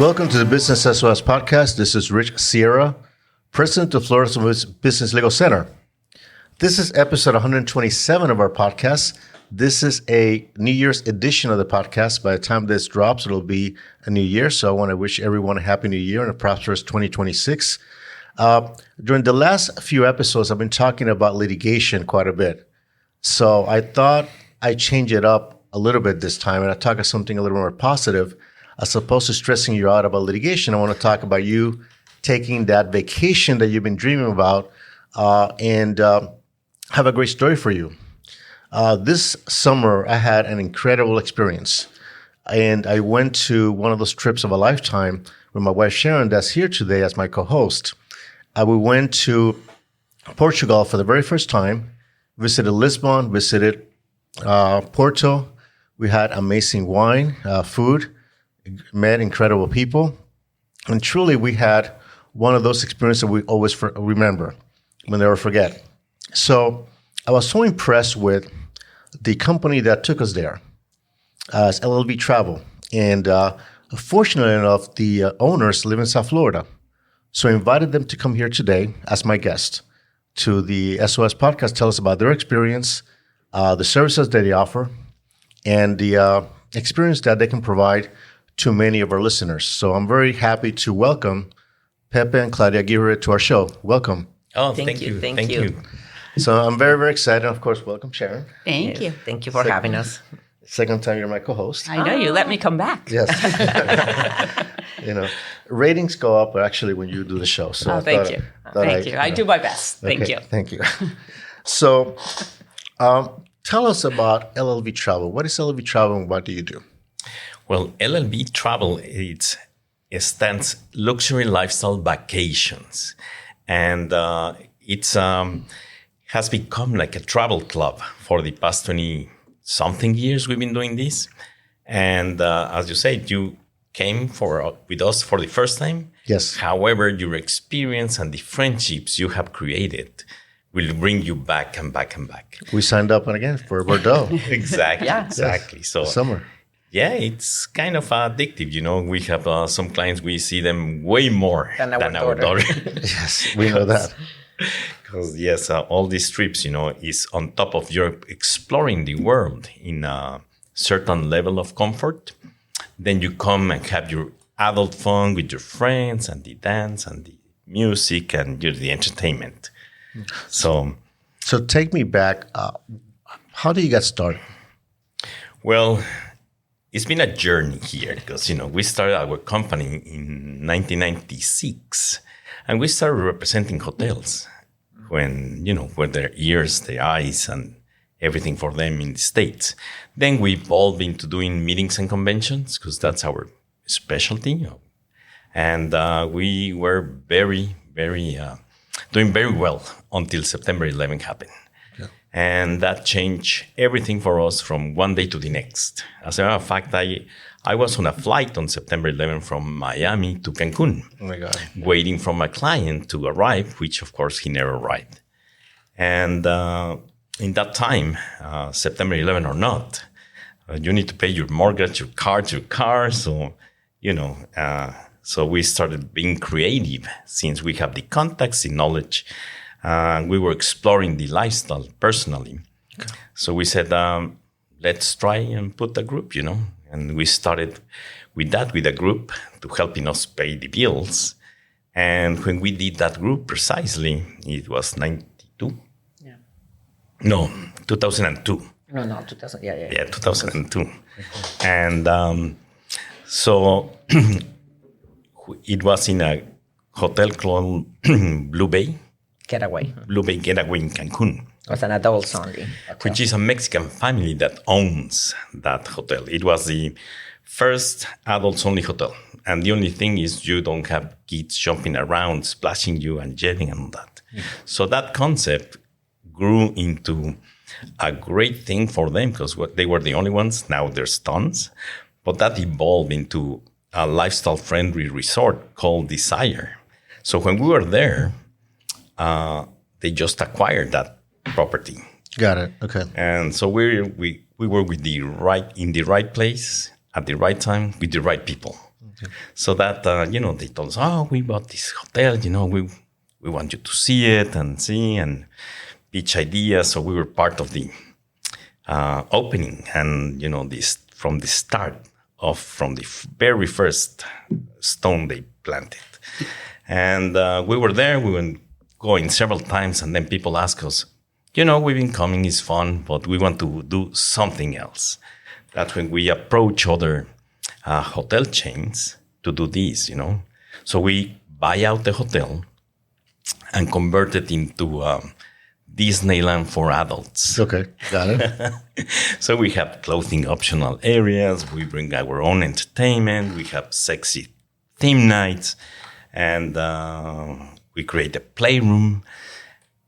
Welcome to the Business SOS podcast. This is Sharon Sierra, President of Florida's Business Legal Center. This is episode 127 of our podcast. This is a New Year's edition of the podcast. By the time this drops, it'll be a new year. So I want to wish everyone a happy new year and a prosperous 2026. During the last few episodes, I've been talking about litigation quite a bit. So I thought I'd change it up a little bit this time and I'd talk about something a little more positive. As opposed to stressing you out about litigation, I want to talk about you taking that vacation that you've been dreaming about and have a great story for you. This summer, I had an incredible experience. And I went to one of those trips of a lifetime with my wife, Sharon, that's here today as my co-host. We went to Portugal for the very first time, visited Lisbon, visited Porto. We had amazing wine, food, met incredible people. And truly, we had one of those experiences that we always remember, we'll never forget. So I was so impressed with the company that took us there, as LLV Travel. And fortunately enough, the owners live in South Florida. So I invited them to come here today as my guest to the SOS podcast, tell us about their experience, the services that they offer, and the experience that they can provide to many of our listeners. So I'm very happy to welcome Pepe and Claudia Aguirre to our show. Welcome. Oh, thank you. Thank you. So I'm very, very excited. Of course, welcome, Sharon. Thank you. Thank you for having us. Second time you're my co-host. I know you let me come back. Yes. Ratings go up actually when you do the show. So thank you. I do my best. Thank you. Thank you. So tell us about LLV Travel. What is LLV Travel and what do you do? Well, LLV Travel, it stands Luxury Lifestyle Vacations. And it's has become like a travel club for the past 20-something years we've been doing this. And as you said, you came with us for the first time. Yes. However, your experience and the friendships you have created will bring you back and back and back. We signed up again for Bordeaux. Exactly. Yeah. Exactly. Yes. So Summer. Yeah, it's kind of addictive. We have some clients, we see them way more than our daughter. Yes, we know that. Because, yes, all these trips, is on top of your exploring the world in a certain level of comfort. Then you come and have your adult fun with your friends and the dance and the music and the entertainment. So take me back. How did you get started? Well, it's been a journey here because, we started our company in 1996 and we started representing hotels when, with their ears, their eyes and everything for them in the States. Then we evolved into doing meetings and conventions because that's our specialty. And we were very, very, doing very well until September 11 happened. And that changed everything for us from one day to the next. As a matter of fact, I was on a flight on September 11 from Miami to Cancun. Oh my God. Waiting for my client to arrive, which of course he never arrived. And in that time, September 11 or not, you need to pay your mortgage, your car. So, so we started being creative since we have the contacts, the knowledge. We were exploring the lifestyle personally. Okay. So we said, let's try and put a group, And we started with a group to helping us pay the bills. And when we did that group precisely, it was 92? Yeah. No, 2002. No, 2000. Yeah. Yeah, 2002. And so it was in a hotel called Blue Bay Getaway in Cancun. It was an adults only hotel. Which is a Mexican family that owns that hotel. It was the first adults only hotel. And the only thing is you don't have kids jumping around, splashing you and jetting and all that. Mm-hmm. So that concept grew into a great thing for them because they were the only ones. Now there's tons. But that evolved into a lifestyle-friendly resort called Desire. So when we were there, they just acquired that property. Got it. Okay. And so we were in the right place at the right time with the right people. So that, they told us, oh, we bought this hotel, we want you to see it and pitch ideas. So we were part of the opening and, this from the start from the very first stone they planted. And we were there, we were going several times, and then people ask us, we've been coming, it's fun, but we want to do something else. That's when we approach other hotel chains to do this, So we buy out the hotel and convert it into Disneyland for adults. Okay, got it. So we have clothing optional areas. We bring our own entertainment. We have sexy theme nights. And we create a playroom.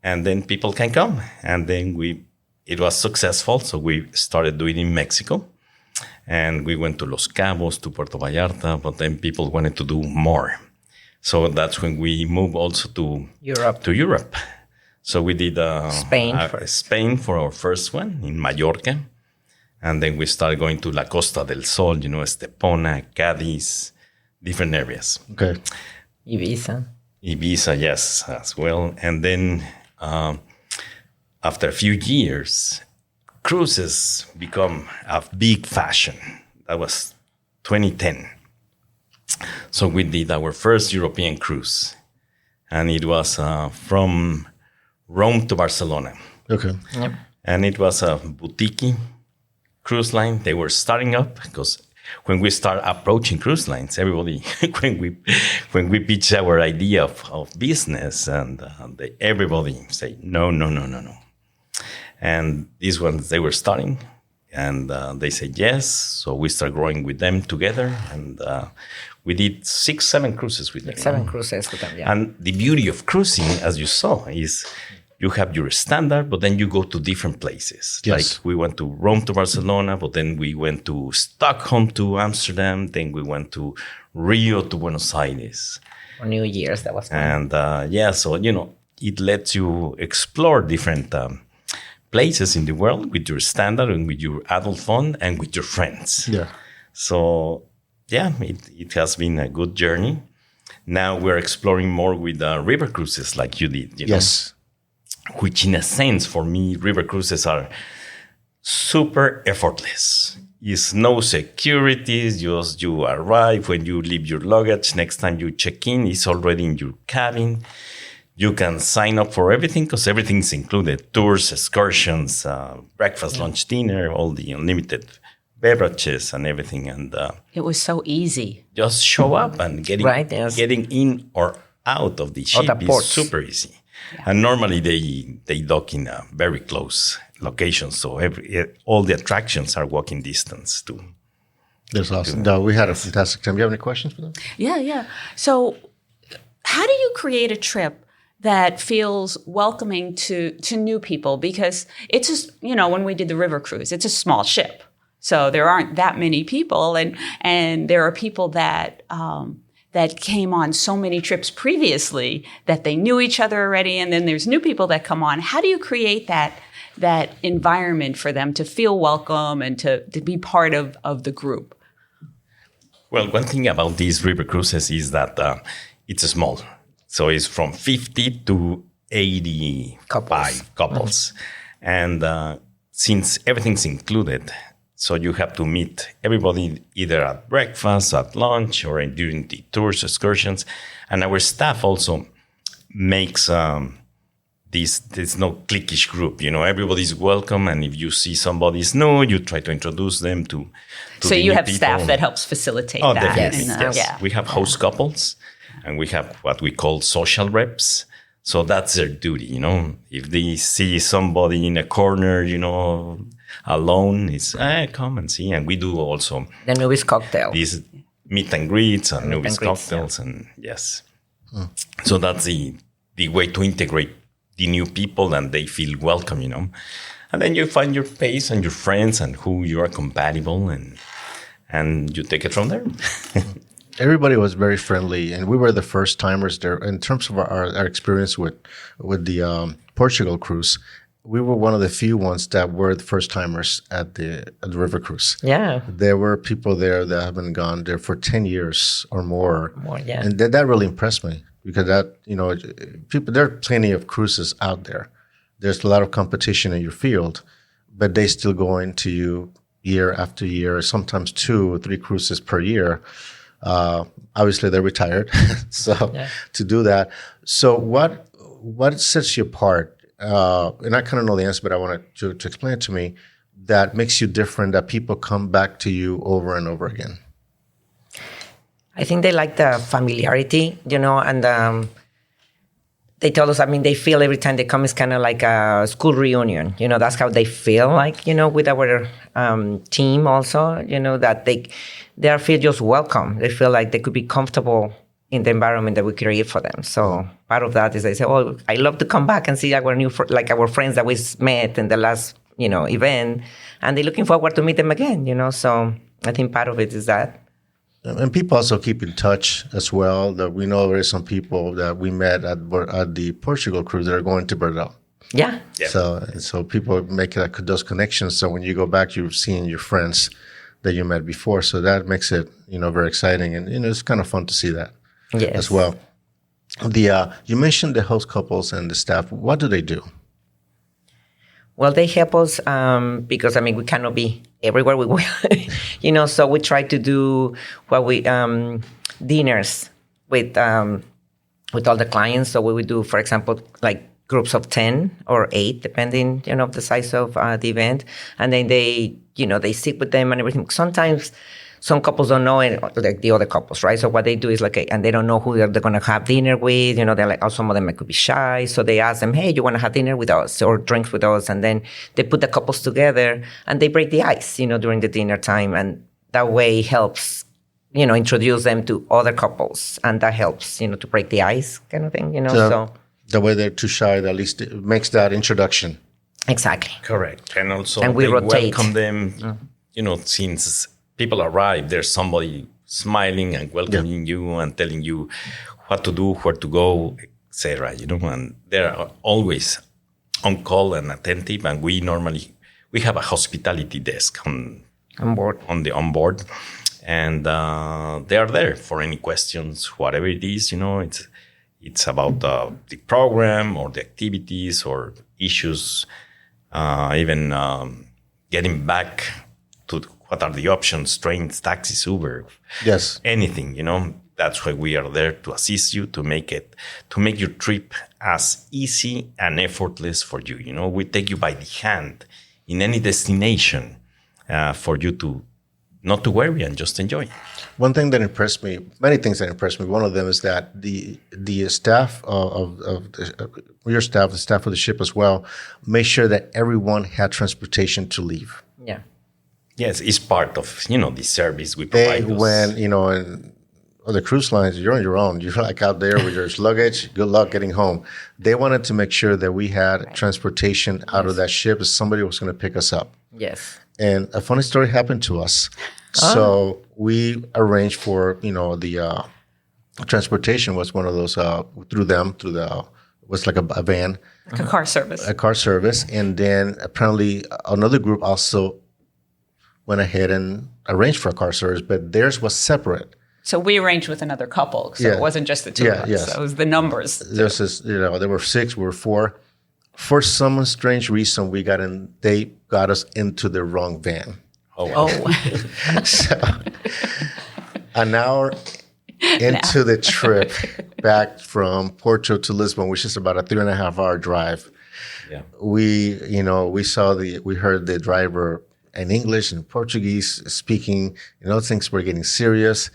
And then people can come. And then it was successful. So we started doing it in Mexico. And we went to Los Cabos, to Puerto Vallarta. But then people wanted to do more. So that's when we moved also to Europe. So we did Spain for our first one in Mallorca. And then we started going to La Costa del Sol, Estepona, Cádiz, different areas. Okay. Ibiza, yes, as well. And then after a few years, cruises become a big fashion. That was 2010. So we did our first European cruise. And it was from Rome to Barcelona. Okay. Yep. And it was a boutique cruise line. They were starting up because when we start approaching cruise lines, everybody, when we pitch our idea of business, and everybody say, no. And these ones, they were starting, and they said yes. So we start growing with them together, and we did 6-7 cruises with them. 7 cruises with them, yeah. And the beauty of cruising, as you saw, is you have your standard, but then you go to different places. Yes. Like we went to Rome to Barcelona, but then we went to Stockholm to Amsterdam. Then we went to Rio to Buenos Aires. For New Year's, that was fun. And so, it lets you explore different places in the world with your standard and with your adult fun and with your friends. Yeah. So, it has been a good journey. Now we're exploring more with river cruises like you did. Yes. Which in a sense, for me, river cruises are super effortless. It's no security, just you arrive, when you leave your luggage, next time you check in, it's already in your cabin. You can sign up for everything because everything's included. Tours, excursions, breakfast, lunch, dinner, all the unlimited beverages and everything. And It was so easy. just show up and getting in or out of the ship is ports. super easy. Yeah. And normally they dock in a very close location, so all the attractions are walking distance too. That's awesome. No, we had a fantastic time. Do you have any questions for them? Yeah. So how do you create a trip that feels welcoming to new people? Because it's just, when we did the river cruise, it's a small ship. So there aren't that many people, and there are people that came on so many trips previously that they knew each other already, and then there's new people that come on. How do you create that environment for them to feel welcome and to be part of the group? Well, one thing about these river cruises is that it's small. So it's from 50 to 85 couples. And since everything's included, so you have to meet everybody either at breakfast, at lunch, or during the tours, excursions. And our staff also makes this no cliquish group. Everybody's welcome. And if you see somebody's new, you try to introduce them to So you have staff that helps facilitate that. Definitely. Yes. Yeah. We have host couples, and we have what we call social reps. So that's their duty, If they see somebody in a corner, alone, it's come and see. And we do also The newbies cocktail. these meet and greets and newbies cocktails, and yes. So that's the way to integrate the new people, and they feel welcome, And then you find your pace and your friends and who you are compatible, and you take it from there. Everybody was very friendly, and we were the first timers there. In terms of our experience with the Portugal cruise, we were one of the few ones that were the first timers at the river cruise. Yeah. There were people there that have been gone there for 10 years or more. Yeah. And that really impressed me because there are plenty of cruises out there. There's a lot of competition in your field, but they still go into you year after year, sometimes 2 or 3 cruises per year. Obviously they're retired. To do that. So what sets you apart? And I kind of know the answer, but I wanted to explain it to me, that makes you different, that people come back to you over and over again. I think they like the familiarity, and they told us, they feel every time they come, it's kind of like a school reunion. That's how they feel like, with our team also, that they feel just welcome. They feel like they could be comfortable in the environment that we create for them. So part of that is they say, oh, I love to come back and see our our friends that we met in the last, event, and they're looking forward to meet them again, So I think part of it is that. And people also keep in touch as well. That we know there are some people that we met at the Portugal cruise that are going to Brazil. Yeah. So people make those connections. So when you go back, you're seeing your friends that you met before. So that makes it, very exciting. And, it's kind of fun to see that as well. You mentioned the host couples and the staff. What do they do? Well, they help us because, we cannot be everywhere we will, so we try to do dinners with all the clients. So we would do, for example, like groups of 10 or 8, depending, the size of the event. And then they sit with them and everything. Sometimes some couples don't know like the other couples, right? So what they do is and they don't know who they're going to have dinner with. They're like, some of them could be shy. So they ask them, hey, you want to have dinner with us or drinks with us? And then they put the couples together and they break the ice, during the dinner time. And that way helps, introduce them to other couples. And that helps, to break the ice kind of thing, so the way they're too shy, at least it makes that introduction. Exactly. Correct. And also we rotate. Welcome them, since people arrive, there's somebody smiling and welcoming you and telling you what to do, where to go, etc. And they're always on call and attentive. And we have a hospitality desk on board, and they are there for any questions, whatever it is. It's about the program or the activities or issues, even getting back to what are the options, trains, taxis, Uber, anything, That's why we are there to assist you, to make your trip as easy and effortless for you. We take you by the hand in any destination for you to not to worry and just enjoy. One thing that impressed me, many things that impressed me, one of them is that the staff of your staff, the staff of the ship as well, made sure that everyone had transportation to leave. Yeah. Yes, it's part of, the service we provide. When, in other cruise lines, you're on your own. You're like out there with your luggage. Good luck getting home. They wanted to make sure that we had transportation out of that ship if somebody was going to pick us up. Yes. And a funny story happened to us. So we arranged for, the transportation was one of those was like a van. Like a car service. A car service. And then apparently another group also went ahead and arranged for a car service, but theirs was separate. So we arranged with another couple, so it wasn't just the two of us. Yes. So it was the numbers. There's this, there were 6, we were 4. For some strange reason, they got us into the wrong van. Oh, wow. So, an hour into the trip back from Porto to Lisbon, which is about a 3.5-hour drive. Yeah. We heard the driver in English and Portuguese speaking, things were getting serious.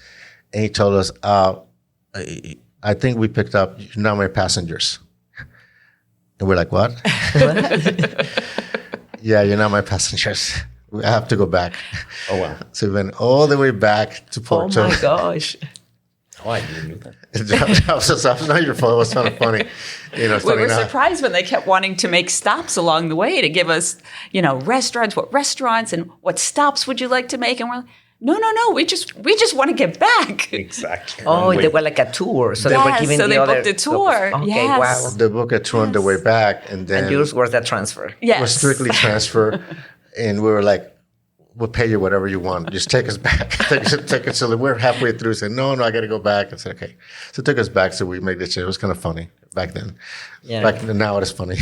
And he told us, I think we picked up, you're not my passengers. And we're like, what? Yeah, you're not my passengers. I have to go back. Oh, wow. So we went all the way back to Porto. Oh, my gosh. Oh, I didn't know that. That was not your fault. It was kind of funny. We were surprised when they kept wanting to make stops along the way to give us, restaurants, what restaurants and what stops would you like to make? And we're like, no. We just want to get back. Exactly. Oh, they were like a tour, so they were Yes, giving so the they other. booked a tour. Okay, Yes. wow. They book a tour on the way back, and then And yours was a transfer. Yes. it was strictly transfer, and we were like, "We'll pay you whatever you want. Just take us back. take us." So we're halfway through. Said, "No, I got to go back." I said, "Okay." So it took us back. So we made the change. It was kind of funny back then. Yeah. Back then, now it is funny.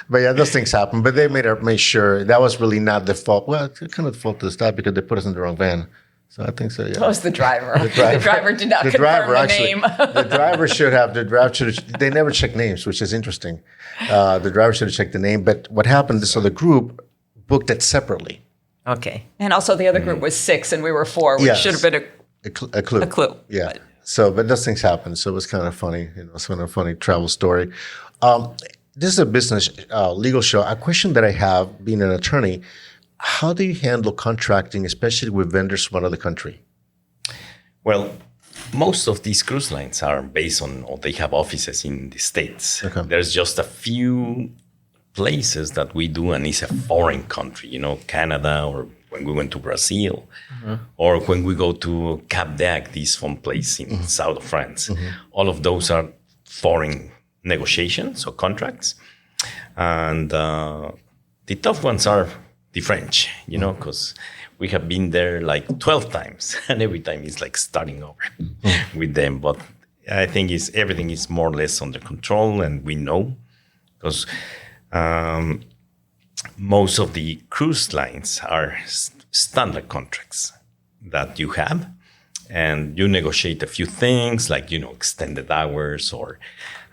But yeah, those things happen. But they made sure that was really not the fault. Well, it's kind of the fault of the staff because they put us in the wrong van. So I think so. Yeah. That was the driver. The driver did not confirm the name. The driver should have. They never check names, which is interesting. The driver should have checked the name. But what happened? So the group booked it separately. Okay. And also the other group was 6 and we were 4, which Yes. should have been A clue. a clue. Yeah. But- So, but those things happen. So it was kind of funny. It's kind of a funny travel story. This is a business legal show. A question that I have, being an attorney, how do you handle contracting, especially with vendors from another country? Well, most of these cruise lines are based on, or they have offices in the States. Okay. There's just a few places that we do, and it's a foreign country, Canada, or when we went to Brazil, or when we go to Cap d'Agde, this fun place in south of France. All of those are foreign negotiations or contracts. And the tough ones are the French, because we have been there like 12 times, and every time it's like starting over with them. But I think everything is more or less under control, and we know, because most of the cruise lines are standard contracts that you have, and you negotiate a few things like, extended hours or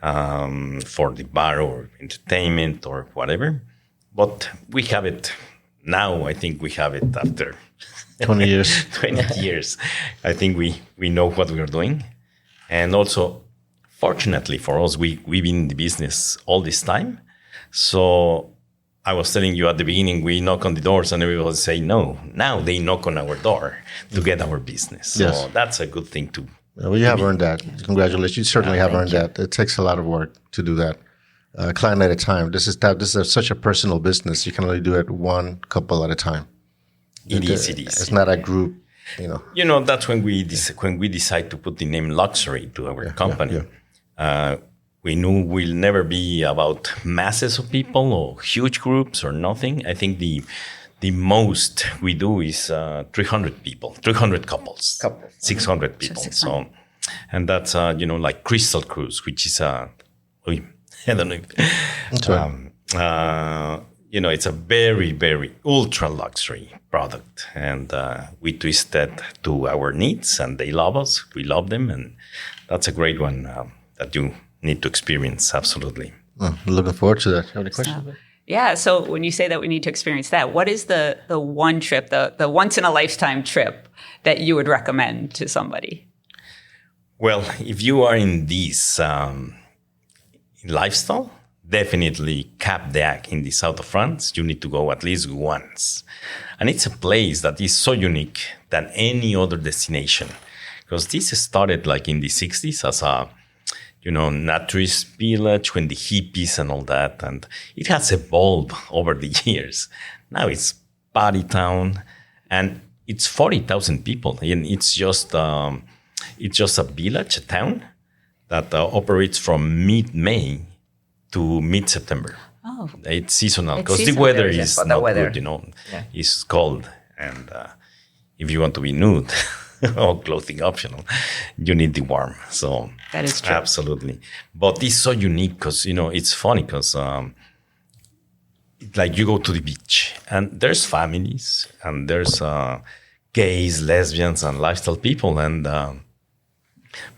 for the bar or entertainment or whatever. But we have it now. I think we have it after 20 years. 20 years. I think we know what we are doing. And also, fortunately for us, we've been in the business all this time. So I was telling you at the beginning, we knock on the doors and everybody say no. Now they knock on our door to get our business. So Yes. that's a good thing too. Well, you have earned that. Congratulations. You certainly have earned that. It takes a lot of work to do that. Client at a time. This is such a personal business. You can only do it one couple at a time. It is. It's not a group, That's when we decide to put the name luxury to our company. We knew we'll never be about masses of people or huge groups or nothing. I think the most we do is 300 people, 300 couples. 600 people. 600. So, and that's like Crystal Cruise, which is I don't know. It's a very, very ultra luxury product, and we twist that to our needs, and they love us. We love them, and that's a great one that you need to experience. Absolutely. Looking forward to that. You have any questions? Yeah. So when you say that we need to experience that, what is the one trip, the once in a lifetime trip that you would recommend to somebody? Well, if you are in this lifestyle, definitely Cap d'Agde in the south of France. You need to go at least once. And it's a place that is so unique than any other destination. Because this started like in the 60s as a, naturist village when the hippies and all that. And it has evolved over the years. Now it's party town, and it's 40,000 people. And it's just a village, a town that operates from mid-May to mid-September. Oh. It's seasonal It's because the seasonal, weather yeah, is for the not weather. good, It's cold. And if you want to be nude or clothing optional, you need the warm. So That is true. Absolutely. But it's so unique because, it's funny because like you go to the beach and there's families and there's gays, lesbians, and lifestyle people. And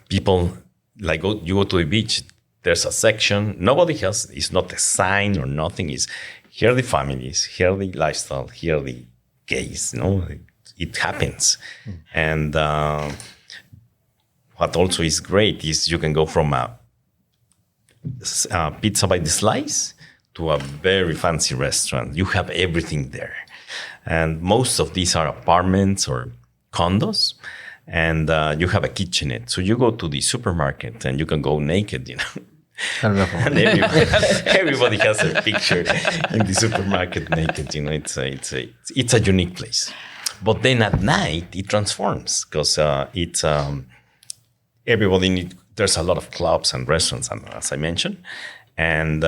people like you go to the beach, there's a section. Nobody has, it's not a sign or nothing. It's here are the families, here are the lifestyle, here are the gays. It happens. And what also is great is you can go from a pizza by the slice to a very fancy restaurant. You have everything there. And most of these are apartments or condos. And you have a kitchenette. So you go to the supermarket and you can go naked, I don't know. And everybody has a picture in the supermarket naked. It's a unique place. But then at night, it transforms because it's there's a lot of clubs and restaurants, and as I mentioned, and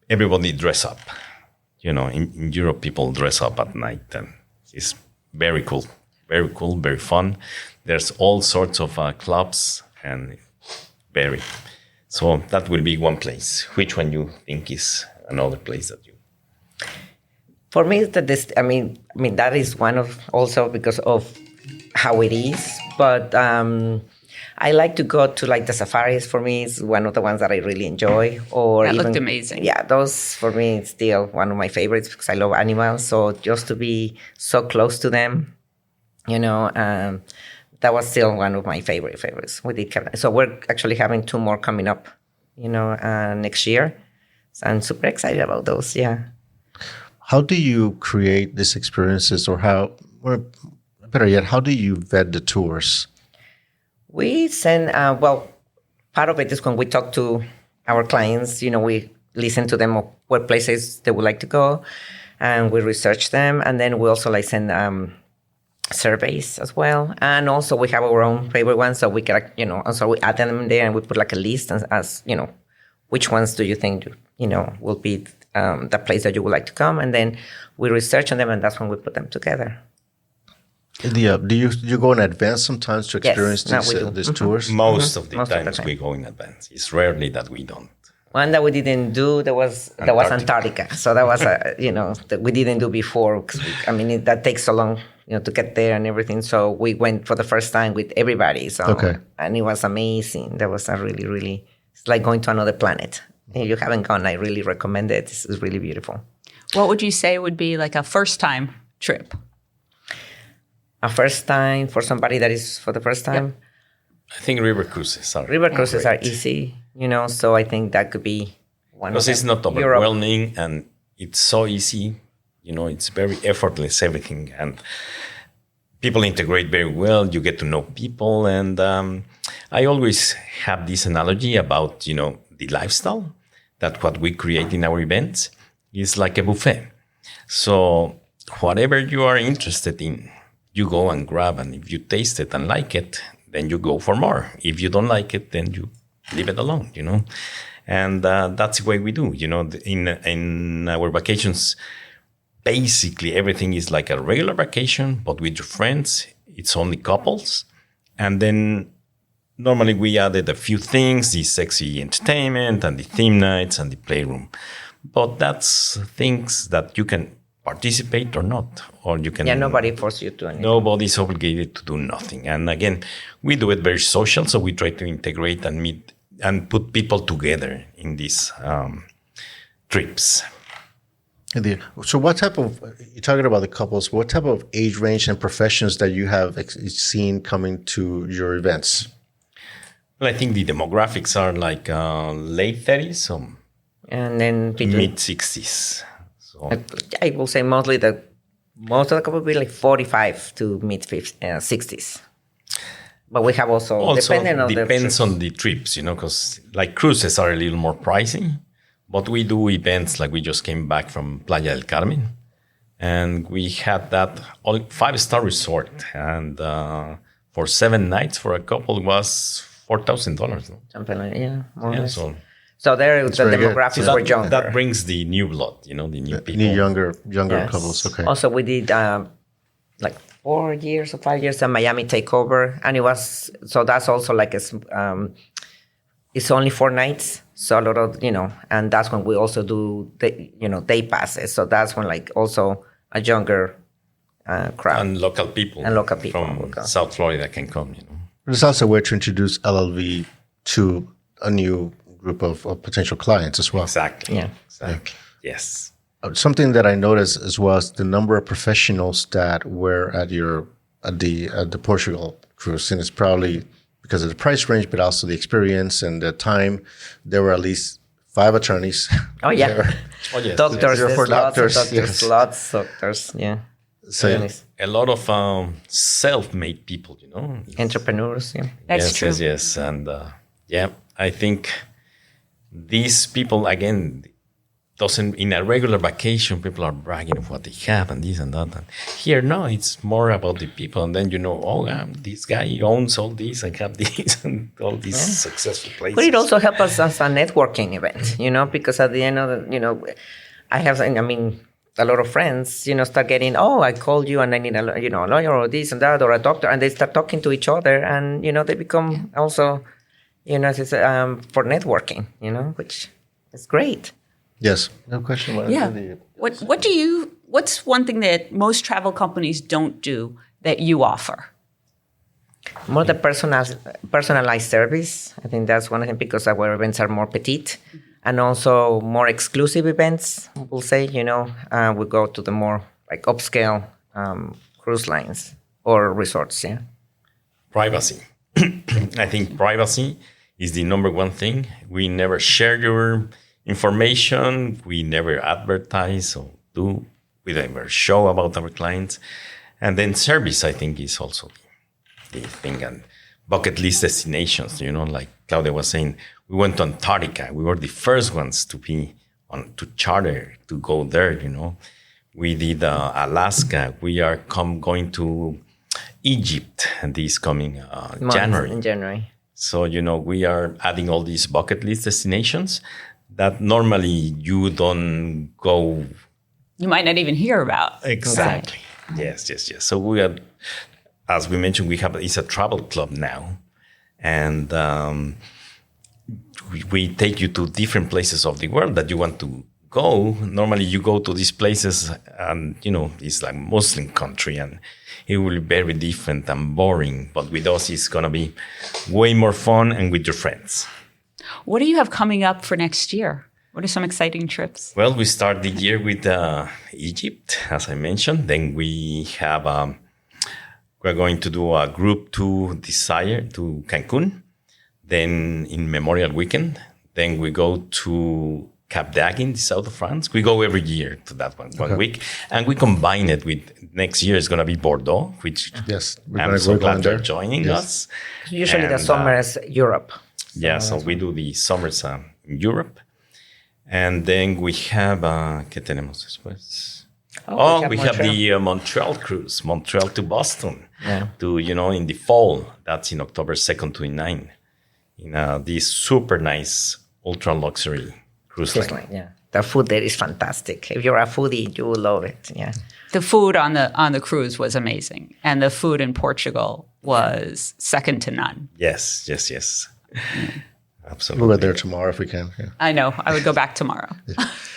everybody dress up. In Europe, people dress up at night, and it's very cool, very fun. There's all sorts of clubs, and so that will be one place. Which one you think is another place that you? For me, that is one of also because of how it is. But I like to go to like the safaris. For me, is one of the ones that I really enjoy. Or That even, looked amazing. Yeah, those for me is still one of my favorites because I love animals. So just to be so close to them, that was still one of my favorites. We did so we're actually having 2 more coming up, next year. So I'm super excited about those. Yeah. How do you create these experiences, or better yet, how do you vet the tours? We send, part of it is when we talk to our clients, we listen to them of what places they would like to go, and we research them. And then we also send surveys as well. And also we have our own favorite ones. So we can, also we add them there and we put like a list as which ones do you think, will be the place that you would like to come. And then we research on them, and that's when we put them together. Do you go in advance sometimes to experience Yes, these tours? Most of the Most of the times time. we go in advance. It's rarely that we don't. One that we didn't do, that was Antarctica. So that was, that we didn't do before. That takes so long, to get there and everything. So we went for the first time with everybody. So, Okay. And it was amazing. That was a really, really, it's like going to another planet. If you haven't gone, I really recommend it. This is really beautiful. What would you say would be like a first-time trip? A first time for somebody that is for the first time. I think river cruises are Cruises are great. easy, so I think that could be one Because of it's them. not Europe. overwhelming and it's so easy. It's very effortless, everything. And people integrate very well. You get to know people. And I always have this analogy about, the lifestyle, that what we create in our events is like a buffet. So whatever you are interested in, you go and grab. And if you taste it and like it, then you go for more. If you don't like it, then you leave it alone, And that's the way we do, in our vacations. Basically, everything is like a regular vacation, but with your friends. It's only couples. And then normally we added a few things, the sexy entertainment and the theme nights and the playroom. But that's things that you can participate or not, or you can. Yeah, nobody forces you to anything. Nobody's obligated to do nothing. And again, we do it very social, so we try to integrate and meet and put people together in these trips. So what type of, you're talking about the couples, what type of age range and professions that you have seen coming to your events? Well, I think the demographics are like late 30s, so And then mid 60s. So I will say mostly that most of the couple will be like 45 to mid 60s. But we have also depends on the trips, because like cruises are a little more pricey. But we do events like we just came back from Playa del Carmen. And we had that 5-star resort. And for 7 nights for a couple was $4,000. No? Something like more or less. So So there, the demographics were younger. that brings the new blood, the new people. New younger Yes. couples. Okay. Also, we did like 4 years or 5 years a Miami takeover, and it was so that's also like it's only 4 nights, so a lot of and that's when we also do the day passes. So that's when like also a younger crowd And local people. And local people will from go. South Florida can come, There's also a way to introduce LLV to a new group of potential clients as well. Exactly. Yeah. Exactly. Yes. Something that I noticed as well is the number of professionals that were at the Portugal cruise, and it's probably because of the price range, but also the experience and the time. There were at least 5 attorneys. Oh yeah, there. Oh, yes. doctors, Yes. there's Doctors, lots of doctors, yes. lots of doctors, yeah. So Yes. A lot of self-made people, Entrepreneurs, yeah. That's yes, true. Yes, yes. And I think these people, again, doesn't, in a regular vacation, people are bragging of what they have and this and that. And here, no, it's more about the people. And then this guy owns all this, I have this, and all these successful places. But it also helps us as a networking event, because at the end of the, I have, a lot of friends, start getting, I called you and I need a lawyer or this and that or a doctor, and they start talking to each other, and they become also, for networking, which is great. Yes. No question. What's one thing that most travel companies don't do that you offer? More the personalized service. I think that's one of them, because our events are more petite, and also more exclusive events. We'll say, we go to the more like upscale cruise lines or resorts. Yeah. Privacy. I think privacy is the number one thing. We never share your information. We never advertise or we never show about our clients. And then service, I think, is also the thing. And bucket list destinations, like Claudia was saying, we went to Antarctica. We were the first ones to charter, to go there, We did Alaska. We are going to Egypt this coming January. In January. So, we are adding all these bucket list destinations that normally you don't go. You might not even hear about. Exactly. Yes. So we are, as we mentioned, it's a travel club now. And we take you to different places of the world that you want to go. Normally you go to these places and, it's like Muslim country and it will be very different and boring. But with us, it's going to be way more fun and with your friends. What do you have coming up for next year? What are some exciting trips? Well, we start the year with Egypt, as I mentioned. Then we have, we're going to do a group to Cancun. Then in Memorial Weekend. Then we go to Cap d'Agde, the south of France. We go every year to that one week. And we combine it with, next year is going to be Bordeaux, which I'm so glad you're joining us. Usually the summer is Europe. So we do the summers in Europe. And then we have, ¿qué tenemos después? We have the Montreal cruise, Montreal to Boston, in the fall. That's in October 2nd to 9th. In this super nice, ultra luxury cruise line. Yeah. The food there is fantastic. If you're a foodie, you will love it. Yeah. The food on the cruise was amazing. And the food in Portugal was second to none. Yes. Absolutely. We'll go there tomorrow if we can. Yeah. I know. I would go back tomorrow.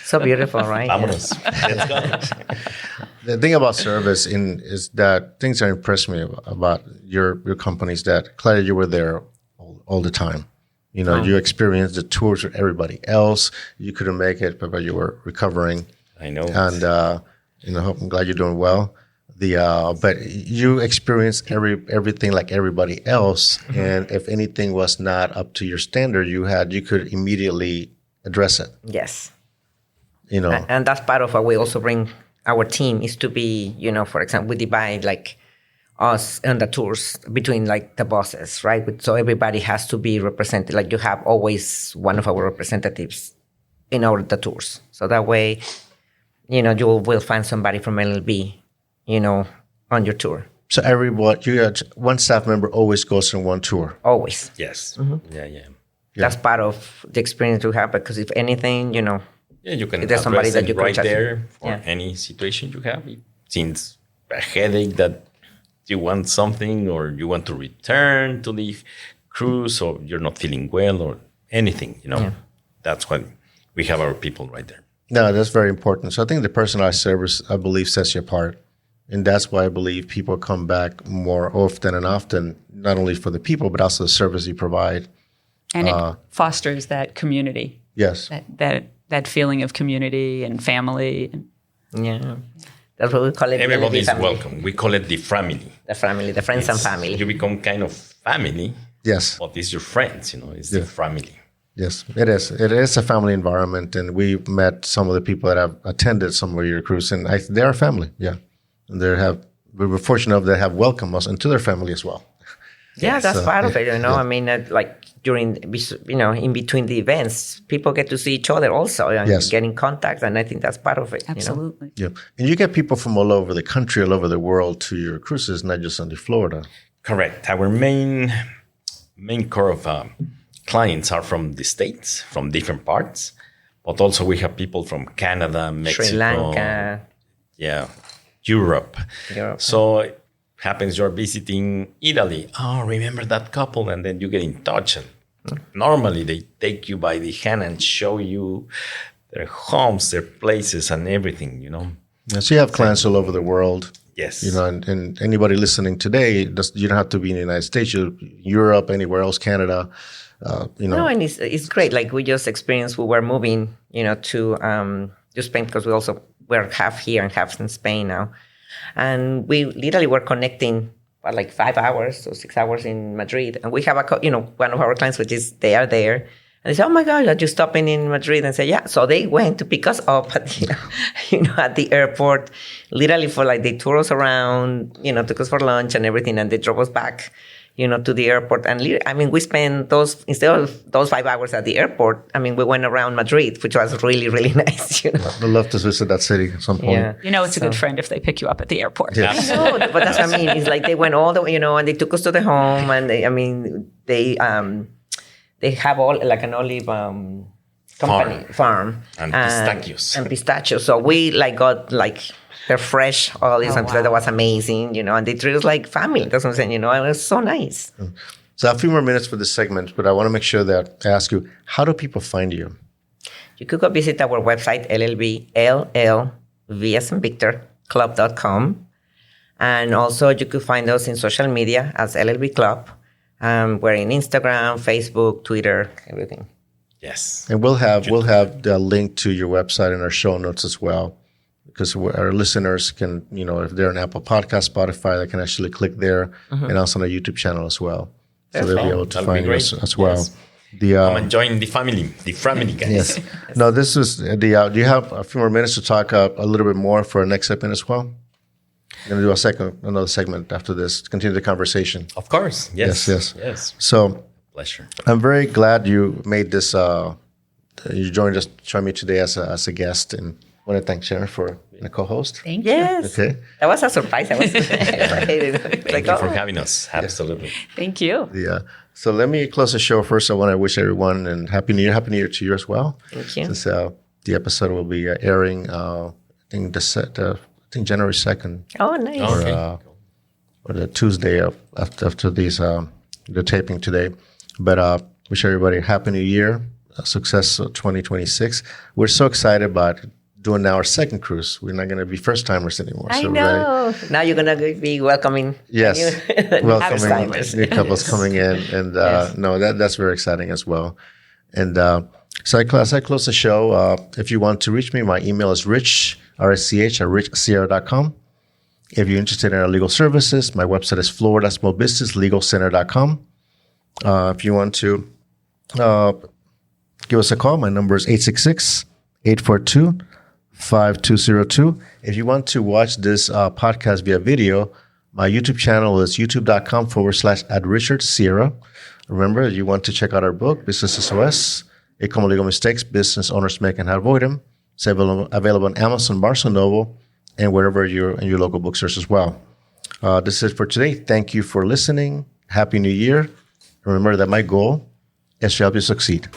So beautiful, right? Vámonos. Let's go. The thing about service is that things that impress me about your companies that, Claudia, you were there all the time. You experienced the tours with everybody else. You couldn't make it, but you were recovering. I know. And, I'm glad you're doing well. But you experienced everything like everybody else. Mm-hmm. And if anything was not up to your standard, you could immediately address it. Yes. And that's part of what we also bring our team is to be, for example, we divide like us and the tours between like the bosses, right? So everybody has to be represented. Like you have always one of our representatives in the tours. So that way, you will find somebody from LLV, on your tour. So you had one staff member always goes on one tour. Always. Yes. Mm-hmm. Yeah. That's part of the experience you have, because if anything, you can there's somebody that you can right touch there for any situation you have. It seems a headache that you want something or you want to return to the cruise or you're not feeling well or anything, That's why we have our people right there. No, that's very important. So I think the personalized service, I believe, sets you apart. And that's why I believe people come back more often, not only for the people, but also the service you provide. And it fosters that community. Yes. That feeling of community and family. Yeah. That's what we call it. Everybody is welcome. We call it the family. The family, the friends and family. You become kind of family. Yes. But it's your friends, it's the family. Yes, it is. It is a family environment. And we met some of the people that have attended some of your cruise, and they're a family. Yeah. And we were fortunate enough to have welcomed us into their family as well. Yeah, that's So, part of it. yeah. I mean, like during, in between the events, people get to see each other also and Yes. get in contact. And I think that's part of it. Absolutely. Yeah. And you get people from all over the country, all over the world to your cruises, not just only Florida. Correct. Our main core of clients are from the States, from different parts, but also we have people from Canada, Mexico, Sri Lanka. yeah, Europe. Europe. So it happens you're visiting Italy. Oh, remember that couple? And then you get in touch. And normally they take you by the hand and show you their homes, their places, and everything, Yeah, so you have clients all over the world. Yes. And anybody listening today, you don't have to be in the United States, Europe, anywhere else, Canada, No, and it's great. Like we just experienced, we were moving, to Spain because we're half here and half in Spain now. And we literally were connecting for like 5 hours or 6 hours in Madrid. And we have one of our clients, which is they are there. And they say, oh my God, are you stopping in Madrid? And say, yeah. So they went to pick us up at at the airport, literally for like they toured us around, took us for lunch and everything. And they drove us back, to the airport. And we spent instead of those 5 hours at the airport, we went around Madrid, which was really, really nice, I'd love to visit that city at some point. Yeah. It's a good friend if they pick you up at the airport. Yeah. I know, but that's what I mean. It's like they went all the way, and they took us to the home, and they have all like an olive farm And pistachios. and pistachios. So we got they're fresh olives, and that was amazing, and they treat us like family. That's what I'm saying, it was so nice. So a few more minutes for this segment, but I want to make sure that I ask you, how do people find you? You could go visit our website, LLV as in Victor, club.com. And also you could find us in social media as LLV Club. We're in Instagram, Facebook, Twitter, everything. Yes. And we'll have the link to your website in our show notes as well, because our listeners can, if they're on Apple Podcast, Spotify, they can actually click there, and also on our YouTube channel as well. So they'll be able to That'll be find great. us as well. Yes. I'm enjoying the family guys. Yes. No, this is do you have a few more minutes to talk a little bit more for our next segment as well? I'm going to do another segment after this to continue the conversation. Of course. Yes. Yes. So Pleasure. I'm very glad you made this. You joined me today as a guest, and I want to thank Sharon for being a co-host. Thank you. Yes. Okay. That was a surprise. I was excited. Thank you for having us. Absolutely. Thank you. Yeah. So let me close the show first. I want to wish everyone and Happy New Year. Happy New Year to you as well. Thank you. Since the episode will be airing, I think January 2nd. Oh, nice. Okay. Or the Tuesday after the taping today. But wish everybody a Happy New Year, success 2026. We're so excited about doing now our second cruise. We're not going to be first timers anymore. I so know. Now you're going to be welcoming Yes, welcoming first-timers. new couples coming in, and no, that's very exciting as well. And so as I close the show, if you want to reach me, my email is rich, RSCH, at richsierra.com. If you're interested in our legal services, my website is floridasmallbusinesslegalcenter.com. If you want to give us a call, my number is 866-842-5202. If you want to watch this podcast via video, my YouTube channel is youtube.com/@RichardSierra. Remember, you want to check out our book, Business SOS, 8 Common Legal Mistakes Business Owners Make and How to Avoid Them. It's available on Amazon, Barnes & Noble, and wherever you're in your local bookstores as well. This is it for today. Thank you for listening. Happy New Year. Remember that my goal is to help you succeed.